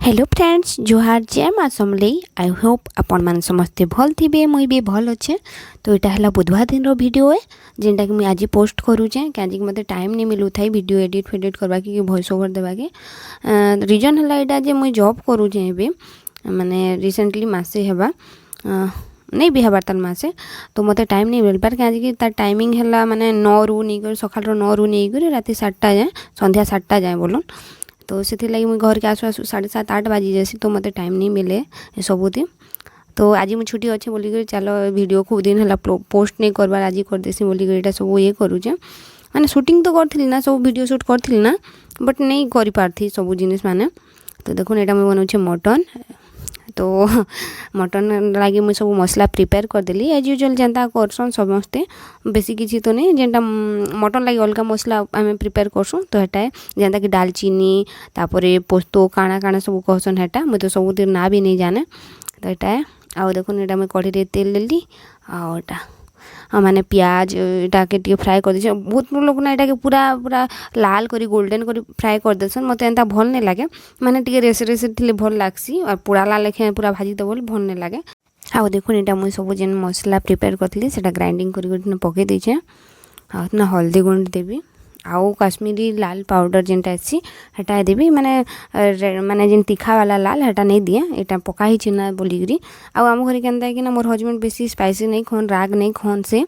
Hello friends जोहार जय माँ समलेई। आई होप आपण मैंने समस्ते भल थे मुई भी भल अच्छे। तो यहाँ है बुधवार दिन वीडियो है जेनटा कि मुझे आज पोस्ट करूचे क्या मत टाइम नहीं मिलू था वीडियो एडिट फेडिट करवा कि वॉइस ओवर देवा के रीजन है यहाँ जे मुई जॉब करूचे ए माने रिसेंटली मसे हेबा नहीं भी हबार तार मसे तो मत टाइम नहीं मिल पार क्या तार टाइमिंग है माने 9 रू नहीं सकाल 9 रू नहीं राति 7टा जाए संध्या 7टा जाए बोलन। तो से लगे मुझे घर के आसु आसु 7:30-8 बाजी जैसी तो मत टाइम नहीं मिले सबुदिन। तो आज मुझे छुट्टी अच्छे बोलिक चलो वीडियो खूब दिन है पोस्ट नहीं करवार आज करदेसी बोलिक यहाँ सब ये करूचे माने शूटिंग तो करी ना सब वीडियो शूट करी ना बट नहीं कर पार्थी सब जिनिस माने। तो देखो यहाँ मुझे बनाऊे मटन। तो मटन लगे मुझे सब मसला प्रिपेयर करदेली एज यूजुअल जेनता करसन समस्ते बेसी किसी तो नहीं जेनटा मटन लगे अलग मसला आम प्रिपेयर करसुँ। तो हेटा जेनता कि दालचीनी तापर पोस्तो काଣା काଣା सब कहसन हेटा मुझे तो सब दिन ना भी नहीं जाने। तो यहाँ आउ देखो यहाँ मुझे कढ़ी तेल लेली आटा माने प्याज इटा के फ्राए कर दे। बहुत लोग ना इटा के पूरा पूरा लाल करी गोल्डन करी फ्राए कर देसन मत एंता भल नहीं लगे माने टिके रेसे रेसे थिले भल लागसी और पूरा लाल लेखे पूरा भाजी दबल भल नहीं लगे। आउ देखो यहाँ मुझे सब जेन मसला प्रिपेयर करी से ग्राइंडिंग कर पकई देचे ना हल्दी गुंड देवी आउ काश्मीरी लाल पाउडर जेनटा अच्छी हेटा देवी माने माने जेन तीखा वाला लाल हेटा नहीं दिए यहाँ पका ही चिना बोलिकी आउ आम घर के ना मोर हजबैंड बेसी स्पाइसी नहीं खन राग नहीं खन से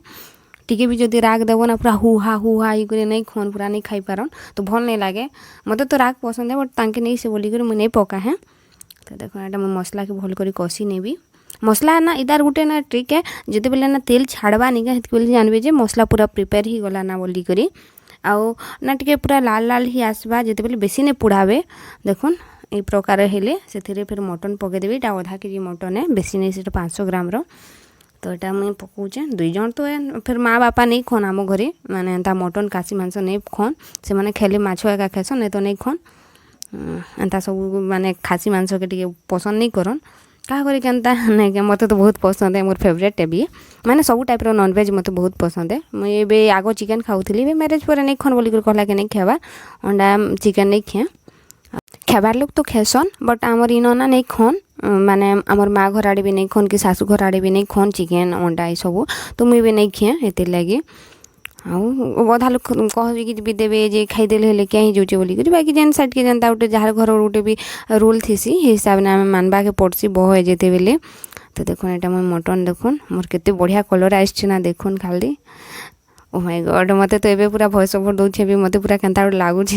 टिके भी जदि राग देव ना पूरा हुहा ही करे नहीं खन पूरा नहीं खाई पारन तो भल नहीं लगे मत तो राग पसंद है बट तांके नहीं से बोलिक मुझे नहीं पका है। तो देखो यहाँ मुझे मसला के भल कर कषी नेबी मसला ना इधर गोटे ना ट्रिक है जिते बेले ना तेल छाड़वा नहीं हेतु जानवे जे मसला पूरा प्रिपेयर ही गला ना बोलिक आउ ना टिके पूरा लाल लाल ही आसवा जिते बेले बेसी नहीं पुड़ावे देखुन ये प्रकार हेले से फिर मटन पकईदेवी आधा केजी मटन है बेसी नहीं से 500 ग्राम रो। तो यहाँ मुझे पकाऊे 2 जन तो है फिर माँ बापा नहीं खन आम घरे माने एंता मटन काशी मांस नहीं खन से मैंने खेले माछ एका खेसन नहीं तो नहीं खन एंता सब माने खासी मांस के टिके पसंद नहीं करन क्या करी केनता नहीं क्या मत तो बहुत पसंद है मोर फेवरेट है भी माने सब टाइप रो नॉनवेज मत बहुत पसंद है। मुझे आगो चिकेन खाऊली मैरिज पर नहीं खन बोलिक कहला के नहीं खेबा अंडा चिकेन नहीं खे खेबार लोग तो खेसन बट आमर इन ना नहीं खन माने आमर माँ घर आड़े भी नहीं खन कि सासू घर आड़े भी नहीं खन चिकेन अंडा ये सब तो मुझे भी नहीं खे ये लगे आउ अधा लोग कह भी देवे जे खाईदेले हेले क्या ही जाऊे बोलिक बाकी जेन साइड के जनता गोटे जार घर गोटे भी रूल थीसी हिसाब से आम मानवा के पड़सी बह जेते बेले। तो देखो यहाँ मुझे मटन देखुन मोर केते बढ़िया कलर आसछि ना देखुन खाली ओ माय गॉड मत तो ये पूरा वॉइस ओवर दूचे भी मत पूरा केनता लगुच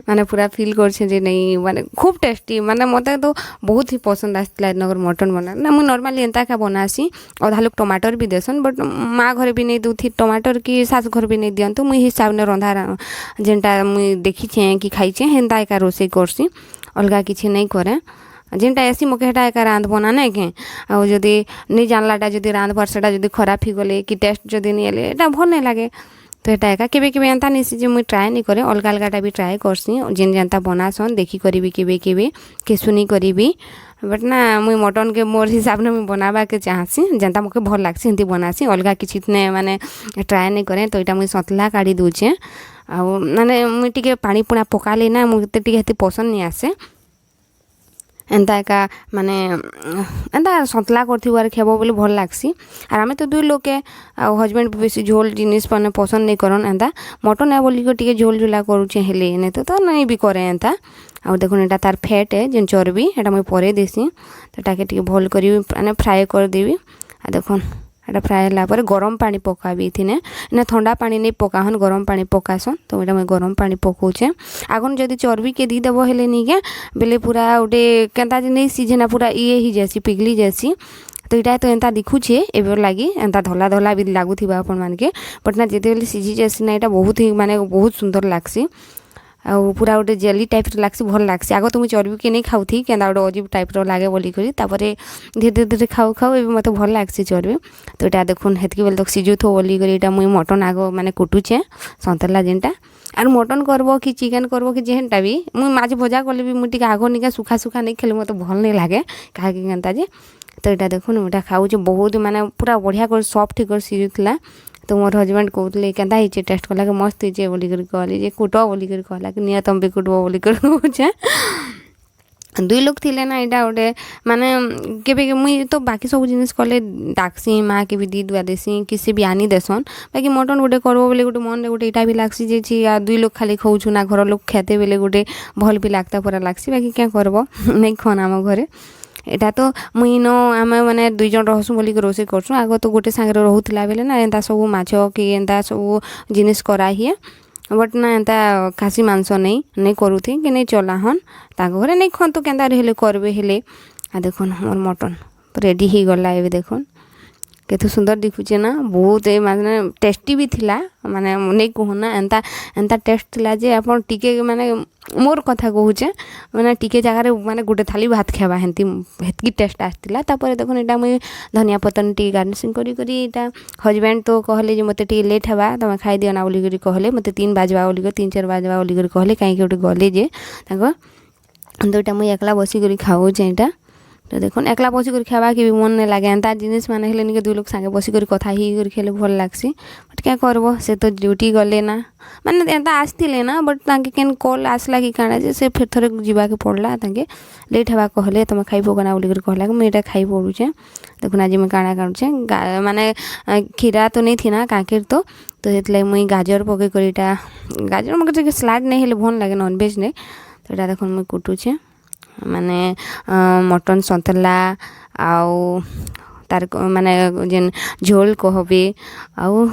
माने पूरा फील करछे नहीं माने खूब टेस्टी माने मत तो बहुत ही पसंद आसला नगर मटन बना ना मुझे नॉर्मली एंता का बनासी अधा लोग टमाटर भी देसन बट माँ घर भी नहीं दूथी टमाटर कि सास घर भी नहीं दियंतु मुझे हिसाब ने रंधा जेनटा मुझे देखीचे कि खाईचे हेन्ता एका रोषे करसी अलगा किसी नहीं करे जेनटा ऐसी मोके हेटा एका रांध बना नहीं के आउ जदि नहीं जानलाटा जदि रांध बार सेटा जदि खराब ही गले कि टेस्ट जदि नहीं आले एटा भल नहीं लगे। तो यहाँ एका केबे केबे एंता नहीं जे मुझे ट्राए नहीं करे अलग अलगाटा भी ट्राए करसी जेन जेनता बनासन देखी करी केबे केबे के सुनी करी बट ना मुझे मटन के मोर हिसाब ने मुझे बनावा के चाहसी जेनता मोके भल लागसी हेंती बनासी अलगा किसी ने माने ट्राए नहीं करे। तो यहाँ मुझे सतला काढ़ी दूचे आउ माने मुझे टिके पानी पुणा पकाले ना मुझे टिके हेती पसंद नहीं आसे एंता एका माने एंता सतला कर खेब बोले भल लागसी और आम तो 2 लोग के हजबैंड बेसी झोल जिनिस पसंद नहीं करन एंता मटन है बोलिक टिके झोल झोला करुचे हेले नहीं तो नहीं भी करे एंता आउ देखो यहाँ तार फैट है जेन चर्बी यहाँ मुझे परे देसी तो ताके टिके भल करी माने फ्राए कर देवी आ देखो यहाँ फ्राए है गरम पानी पकाबी इथिने ना ठंडा पानी नहीं पकाहन गरम पानी पकासन। तो यहाँ मुझे गरम पानी पकाऊे आगन जदि चर्बी के दीदेव हेले नहीं क्या बेले पूरा गोटे केनता नहीं सीझेना पूरा ये ही जैसी पिघली जैसी। तो यहाँ तो एंता दिखुचे एबर लगी एंता धला धला भी लगुवा आपण मानके बट ना जिते बेले सीझी जैसी ना यहाँ बहुत ही माने बहुत सुंदर लागसी आउ पूरा गोटे जेली टाइप लागसी भल लागसी आग तो मुझे चर्बी के नहीं खाऊथी क्या गोटे अजीब टाइप लगे बोलिक धीरे धीरे खाऊ खाऊ ए मत भल लागसी चर्बी। तो यहाँ देखुन हेतकी बेले तक सीझुथो बोलिक यहाँ मुझे मटन आग माने कुटुचे सन्तला जेनटा आर मटन करब कि चिकेन करब कि जेनटा भी मुझे माछ भजा कले भी मुझे आग निका सुखा सुखा नहीं खेले मत भल नहीं लगे कहा केनता जे। तो यहाँ देखुन मुझे खाऊे बहुत माने पूरा बढ़िया कर सॉफ्ट कर सीझुला तो मोर हजबैंड कहते केन्ता होइछे टेस्ट कला के मस्त होइछे बोली कहली जे कुट बोली कहला कि निया तुम भी कुटबो बोली कहछे दुई लोग थिले ना इटा गोटे माने केबे मुई तो बाकी सब जिनिस कले डाकसी माँ के भी दी दुआ देसी किसी भी आनी देसन बाकी मटन गोटे करबो बोले गोटे मन गोटे इटा भी लागसी जे छी दुई लोग खाली खाऊछु ना घर लोग खेते बेले गोटे भल भी लागता पूरा लागसी बाकी क्या करबो नहीं खन आम घरे एटा तो मुई नो आमे माने दुई जन रहसु बोली के रोसे करछु आगो तो गोटे संगे रहउथिला बेले ना एंता सब माछ कि एंता सब जिनिस करा हिए बट ना एंता खासी मांस नहीं करूथी कि नहीं चला हन घरे नहीं खन तो केंता हेले करबे हेले आ देखुन मोर मटन रेडी ही गला एबे देखुन केते सुंदर दिखुचे ना बहुत माने टेस्टी भी थिला माने नहीं कहू ना एंता एंता टेस्ट थिला जे अपन टिके माने मोर कथा कहूचे माने टिके जगह रे माने गोटे थाली भात खावा हेंती हेतकी टेस्ट आस्तिला तापर देखुन एटा मुई धनिया पत्तन टी गार्निशिंग करी करी एटा हस्बैंड तो कहले जे मते टी लेट हवा तमे खाई दियो ना बोली करी कहले मते 3 बाजवा बोली करी 3-4 बाजवा बोली करी कहले काई के गोटे गले जे ताको दुटा मुई एकला बसी करी खाऊ जे एटा तो देखुन एकला बसी कर खावा के भी मन नहीं लगे एंता जिनिस माने हेले निके दुई लोग संगे बसी कर कथा ही कर खेले भल लागसी बट क्या करबो से तो ड्यूटी गले ना माने एंता आस्थिले ना बट तांके केन कॉल आसला कि काना जे से फिर थोड़े जीवा के पड़ला तांके लेट हवा कहले तमे खाई पोकना बोली कर कहला मैं एटा खाई पड़ुचे देखुन आज मैं काना काटुचे माने खीरा तो नहीं थी ना काकेर तो हेतले मुई गाजर पके कर एटा गाजर मगर सलाड नहीं हेले भल लागे नॉन वेज ने तो एटा देखुन मुई कुटुचे माने मटन सन्तला आउ तार माने जेन झोल कहबे आउ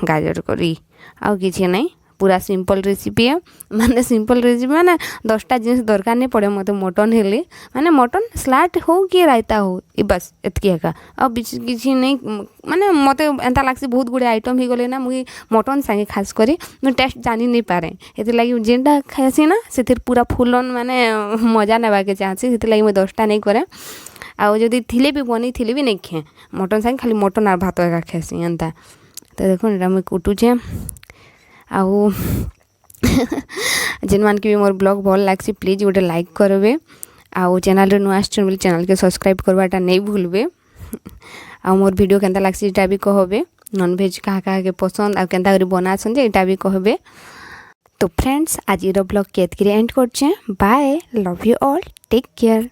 गाजर करी आउ किसी नहीं पूरा सिंपल रेसिपी है माने सिंपल रेसिपी माने 10टा जिनिस दरकार नहीं पड़े मते मटन हेले माने मटन सलाड हो कि रायता हो ई बस एतकी एका अब किसी नहीं माने मते एंता लागसी बहुत गुड़े आइटम ही गले ना मुई मटन संगे खास करी मैं टेस्ट जानी नहीं पारे एते लगी जेनटा खासी ना से पूरा फुलन माने मजा नेबा के चाहसी से लगी मैं 10टा नहीं करे आउ जदि थिले भी बनी थिले भी नहीं खे मटन संगे खाली मटन और भात एका खासी एंता तो देखो एटा मुई कुटुचे आउ जेन मान के भी मोर ब्लॉग भल लागसी प्लीज गोटे लाइक करबे आउ चैनल रे नुआ आछन बोली चैनल के सब्सक्राइब करवाटा नहीं भूलबे आउ मोर वीडियो केंता लागसी एटा भी कहबे नॉन वेज कहा के पसंद आ केंता करी बनासन जे एटा भी कहबे तो फ्रेंड्स आज रो ब्लॉग केतकी एंड करछे bye love you all take care.